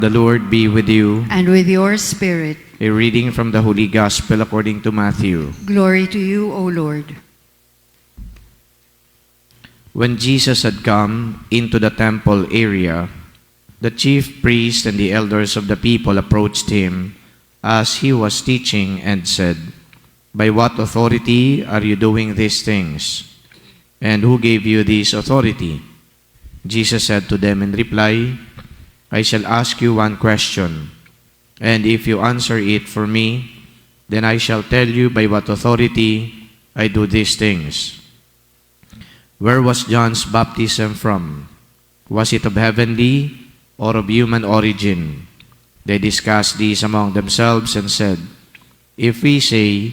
The Lord be with you. And with your spirit. A reading from the Holy Gospel according to Matthew. Glory to you, O Lord. When Jesus had come into the temple area, the chief priests and the elders of the people approached him as he was teaching and said, "By what authority are you doing these things? And who gave you this authority?" Jesus said to them in reply, "I shall ask you one question, and if you answer it for me, then I shall tell you by what authority I do these things. Where was John's baptism from? Was it of heavenly or of human origin?" They discussed this among themselves and said, "If we say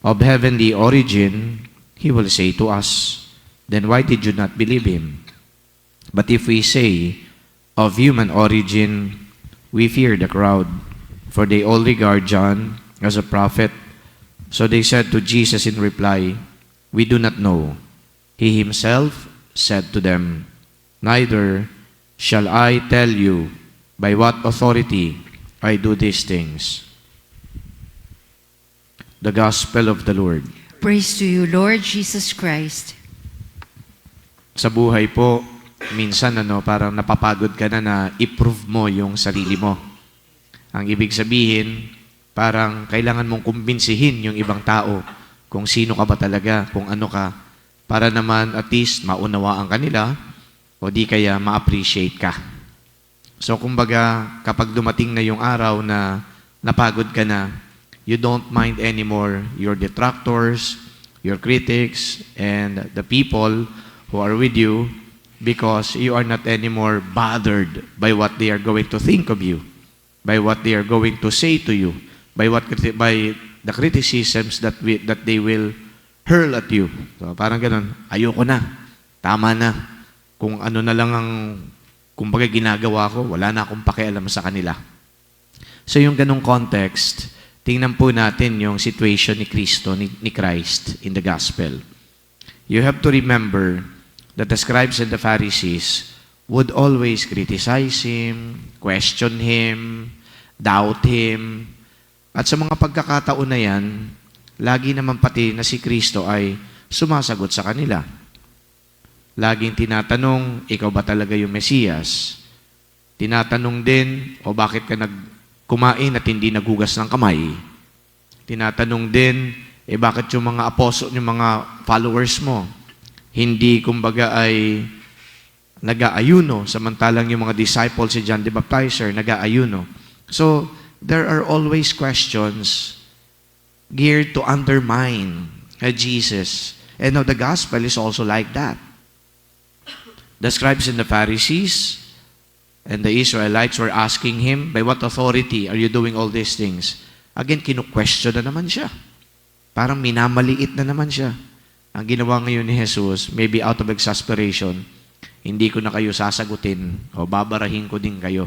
of heavenly origin, he will say to us, 'Then why did you not believe him?' But if we say of human origin, we fear the crowd, for they all regard John as a prophet." So they said to Jesus in reply, "We do not know." He himself said to them, "Neither shall I tell you by what authority I do these things." The Gospel of the Lord. Praise to you, Lord Jesus Christ. Sa buhay po, minsan parang napapagod ka na i-prove mo yung sarili mo. Ang ibig sabihin, parang kailangan mong kumbinsihin yung ibang tao kung sino ka ba talaga, kung ano ka, para naman at least maunawaan ka nila o di kaya ma-appreciate ka. So kumbaga, kapag dumating na yung araw na napagod ka na, you don't mind anymore your detractors, your critics, and the people who are with you, because you are not anymore bothered by what they are going to think of you, by what they are going to say to you, by the criticisms that they will hurl at you. So parang ganun, ayoko na, tama na. Kung ano na lang ang kumbaga ginagawa ko, wala na akong pakialam sa kanila. So yung ganung context, tingnan po natin yung situation ni Kristo, ni Christ in the gospel. You have to remember that the scribes and the Pharisees would always criticize him, question him, doubt him. At sa mga pagkakataon na yan, lagi naman pati na si Kristo ay sumasagot sa kanila. Laging tinatanong, ikaw ba talaga yung Mesiyas? Tinatanong din, o bakit ka kumain at hindi naghugas ng kamay? Tinatanong din, bakit yung mga apostol, yung mga followers mo, hindi kumbaga ay nag-aayuno, samantalang yung mga disciples si John the Baptizer nag-aayuno. So, there are always questions geared to undermine Jesus. And now the gospel is also like that. The scribes and the Pharisees and the Israelites were asking him, "By what authority are you doing all these things?" Again, kinu-question na naman siya. Parang minamaliit na naman siya. Ang ginawa ngayon ni Jesus, maybe out of exasperation, hindi ko na kayo sasagutin o babarahin ko din kayo.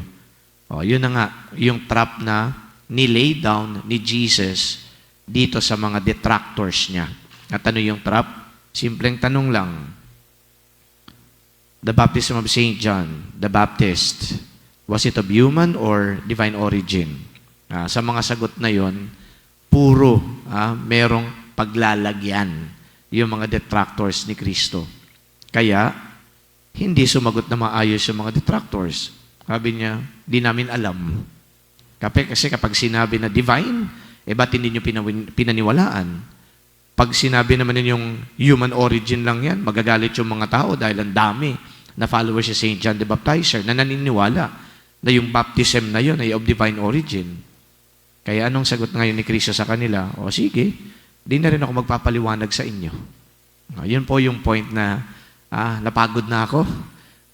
O, yun na nga, yung trap na nilay down ni Jesus dito sa mga detractors niya. At ano yung trap? Simpleng tanong lang. The baptism of St. John, the Baptist, was it of human or divine origin? Sa mga sagot na yon, puro merong paglalagyan yung mga detractors ni Kristo. Kaya, hindi sumagot na maayos yung mga detractors. Sabi niya, di namin alam. Kasi kapag sinabi na divine, ba't hindi nyo pinaniwalaan? Pag sinabi naman yung human origin lang yan, magagalit yung mga tao dahil ang dami na followers si St. John the Baptizer na naniniwala na yung baptism na yun ay of divine origin. Kaya anong sagot ngayon ni Kristo sa kanila? O sige, di na rin ako magpapaliwanag sa inyo. Yun po yung point na napagod na ako.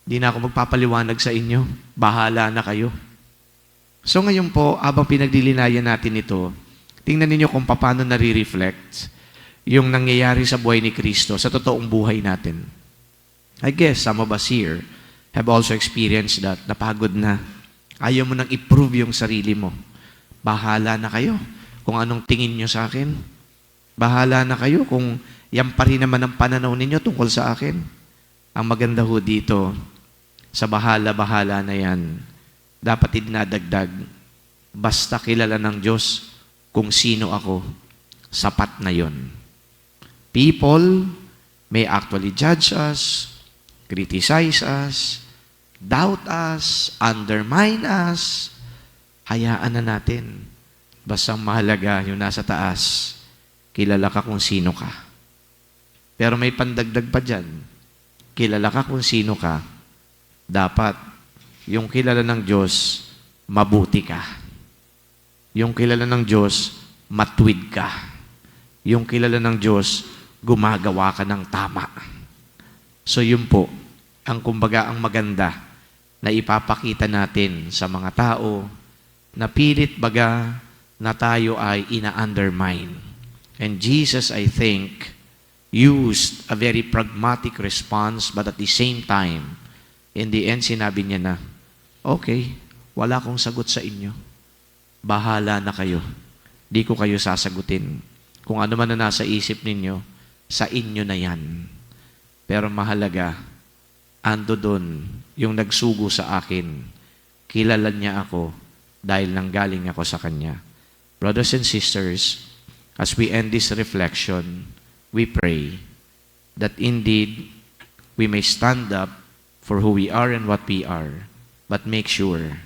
Di na ako magpapaliwanag sa inyo. Bahala na kayo. So ngayon po, habang pinaglilinayan natin ito, tingnan ninyo kung paano nare-reflect yung nangyayari sa buhay ni Kristo sa totoong buhay natin. I guess some of us here have also experienced that. Napagod na. Ayaw mo nang i-prove yung sarili mo. Bahala na kayo kung anong tingin nyo sa akin. Bahala na kayo kung yan pa rin naman ang pananaw ninyo tungkol sa akin. Ang maganda ho dito, sa bahala-bahala na yan, dapat idinadagdag, basta kilala ng Diyos kung sino ako, sapat na yon. People may actually judge us, criticize us, doubt us, undermine us. Hayaan na natin. Basta mahalaga yung nasa taas, kilala ka kung sino ka. Pero may pandagdag pa dyan. Kilala ka kung sino ka, dapat yung kilala ng Diyos, mabuti ka. Yung kilala ng Diyos, matuwid ka. Yung kilala ng Diyos, gumagawa ka ng tama. So yun po, ang kumbaga ang maganda na ipapakita natin sa mga tao na pilit baga na tayo ay ina-undermine. And Jesus, I think, used a very pragmatic response, but at the same time, in the end, sinabi niya na, okay, wala akong sagot sa inyo. Bahala na kayo. Di ko kayo sasagutin. Kung ano man na nasa isip ninyo, sa inyo na yan. Pero mahalaga, ando doon yung nagsugo sa akin. Kilala niya ako dahil nanggaling ako sa Kanya. Brothers and sisters, as we end this reflection, we pray that indeed we may stand up for who we are and what we are, but make sure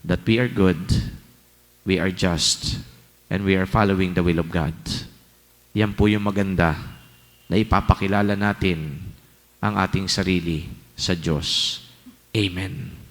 that we are good, we are just, and we are following the will of God. Yan po yung maganda na ipapakilala natin ang ating sarili sa Diyos. Amen.